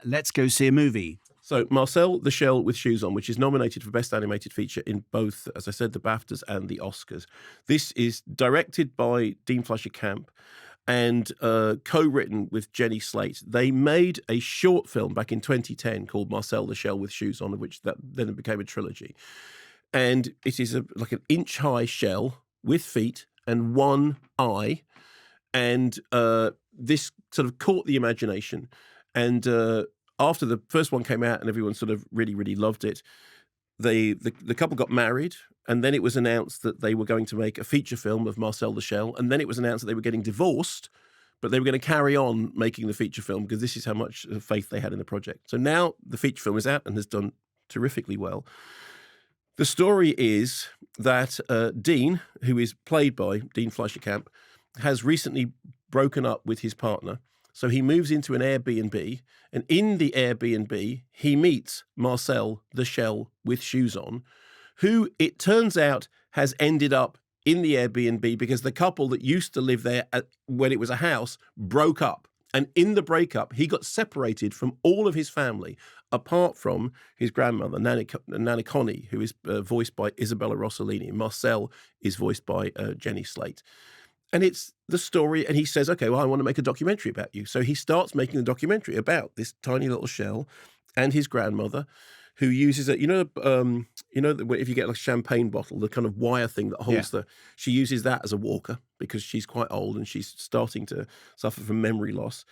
let's go see a movie. So Marcel the Shell with Shoes On, which is nominated for Best Animated Feature in both, as I said, the BAFTAs and the Oscars. This is directed by Dean Fleischer-Camp and co-written with Jenny Slate. They made a short film back in 2010 called Marcel the Shell with Shoes On, which then it became a trilogy. And it is like an inch-high shell with feet and one eye. And this sort of caught the imagination. And after the first one came out and everyone sort of really, really loved it, the couple got married, and then it was announced that they were going to make a feature film of Marcel the Shell, and then it was announced that they were getting divorced, but they were going to carry on making the feature film because this is how much faith they had in the project. So now the feature film is out and has done terrifically well. The story is that Dean, who is played by Dean Fleischer-Camp, has recently broken up with his partner. So he moves into an Airbnb, and in the Airbnb, he meets Marcel the Shell with Shoes On, who it turns out has ended up in the Airbnb because the couple that used to live there when it was a house broke up. And in the breakup, he got separated from all of his family, apart from his grandmother, Nanny Connie, who is voiced by Isabella Rossellini. Marcel is voiced by Jenny Slate. And it's the story, and he says, okay, well, I want to make a documentary about you. So he starts making a documentary about this tiny little shell and his grandmother, who uses it. If you get a champagne bottle, the kind of wire thing that holds she uses that as a walker because she's quite old and she's starting to suffer from memory loss.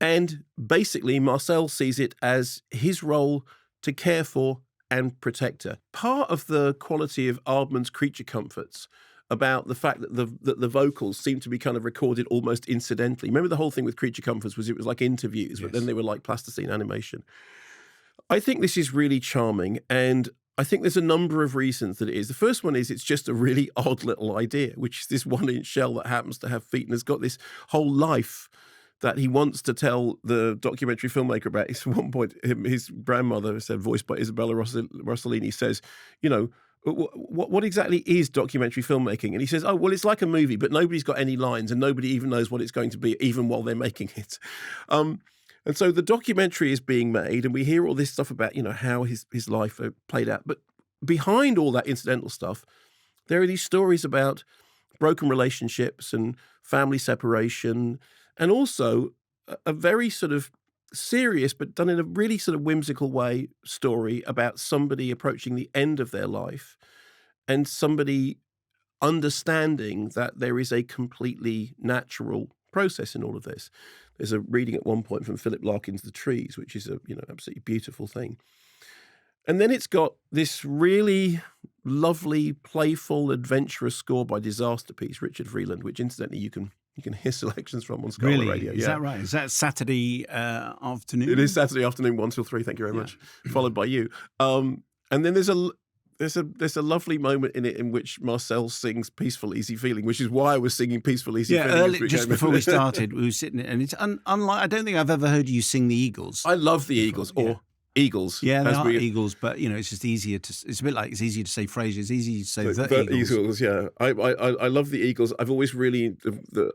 And basically, Marcel sees it as his role to care for and protect her. Part of the quality of Aardman's Creature Comforts about the fact that the vocals seem to be kind of recorded almost incidentally. Remember the whole thing with Creature Comforts was it was like interviews, but then they were like plasticine animation. I think this is really charming, and I think there's a number of reasons that it is. The first one is it's just a really odd little idea, which is this 1-inch shell that happens to have feet and has got this whole life that he wants to tell the documentary filmmaker about. At one point, his grandmother, said, voiced by Isabella Rossellini, says, what exactly is documentary filmmaking? And he says, oh, well, it's like a movie, but nobody's got any lines and nobody even knows what it's going to be, even while they're making it. And so the documentary is being made, and we hear all this stuff about, how his life played out. But behind all that incidental stuff, there are these stories about broken relationships and family separation, and also a very sort of serious, but done in a really sort of whimsical way, story about somebody approaching the end of their life and somebody understanding that there is a completely natural process in all of this. There's a reading at one point from Philip Larkin's The Trees, which is a absolutely beautiful thing. And then it's got this really lovely, playful, adventurous score by Disaster Piece, Richard Vreeland, which incidentally you can hear selections from on Scholar Radio. Is that right? Is that Saturday afternoon? It is Saturday afternoon, 1 till 3. Thank you very much. Followed by you. And then there's a lovely moment in it in which Marcel sings "Peaceful Easy Feeling," which is why I was singing "Peaceful Easy Feeling." Early, just before we started, we were sitting, and it's unlike. I don't think I've ever heard you sing the Eagles. I love the Eagles, or Eagles. Yeah, they are Eagles, but it's just easier to. It's a bit like it's easier to say Frasier. It's easy to say the Eagles. Yeah, I love the Eagles. I've always really.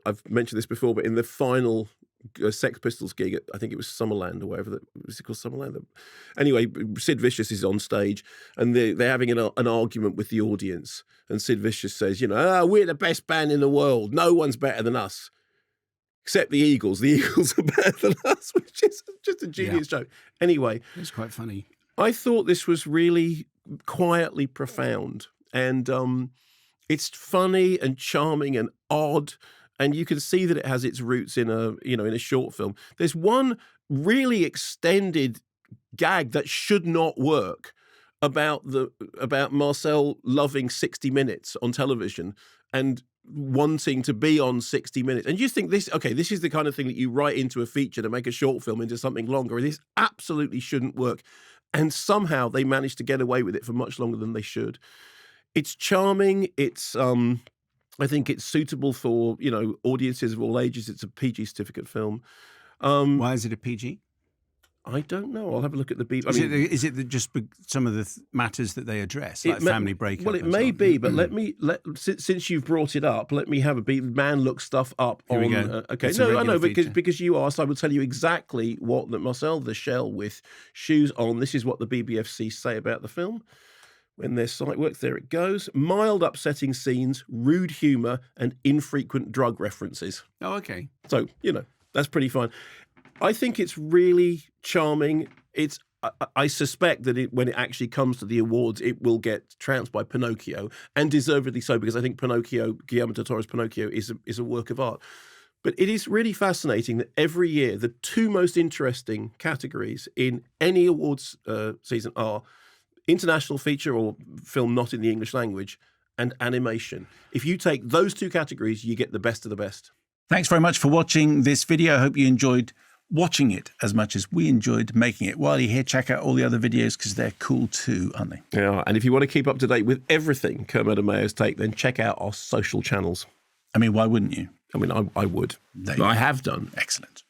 I've mentioned this before, but in the final Sex Pistols gig, I think it was Summerland or whatever. Was it called Summerland? Anyway, Sid Vicious is on stage, and they're having an argument with the audience, and Sid Vicious says, we're the best band in the world. No one's better than us. Except the Eagles. The Eagles are better than us, which is just a genius joke. Anyway. It's quite funny. I thought this was really quietly profound. And it's funny and charming and odd. And you can see that it has its roots in a short film. There's one really extended gag that should not work about Marcel loving 60 Minutes on television and wanting to be on 60 Minutes. And you think this is the kind of thing that you write into a feature to make a short film into something longer. And this absolutely shouldn't work. And somehow they managed to get away with it for much longer than they should. It's charming. It's, I think it's suitable for, audiences of all ages. It's a PG certificate film. Why is it a PG? I don't know. I'll have a look at the BBC. Is it just some of the matters that they address, like family breakup? Well, it may be, but since you've brought it up, let me have a beat. Man look stuff up Here on. we go. Okay, It's a I know feature. because you asked, I would tell you exactly what Marcel the shell with shoes on. This is what the BBFC say about the film. When their site work, there it goes. Mild upsetting scenes, rude humour, and infrequent drug references. Oh, okay. So, that's pretty fine. I think it's really charming. I suspect that when it actually comes to the awards, it will get trounced by Pinocchio, and deservedly so, because I think Guillermo del Toro's Pinocchio is a work of art. But it is really fascinating that every year the two most interesting categories in any awards season are international feature or film not in the English language and animation. If you take those two categories, you get the best of the best. Thanks very much for watching this video. I hope you enjoyed watching it as much as we enjoyed making it. While you're here, check out all the other videos because they're cool too, aren't they? Yeah, and if you want to keep up to date with everything Kermode and Mayo's take, then check out our social channels. I mean, why wouldn't you? I mean, I would. I have done. Excellent.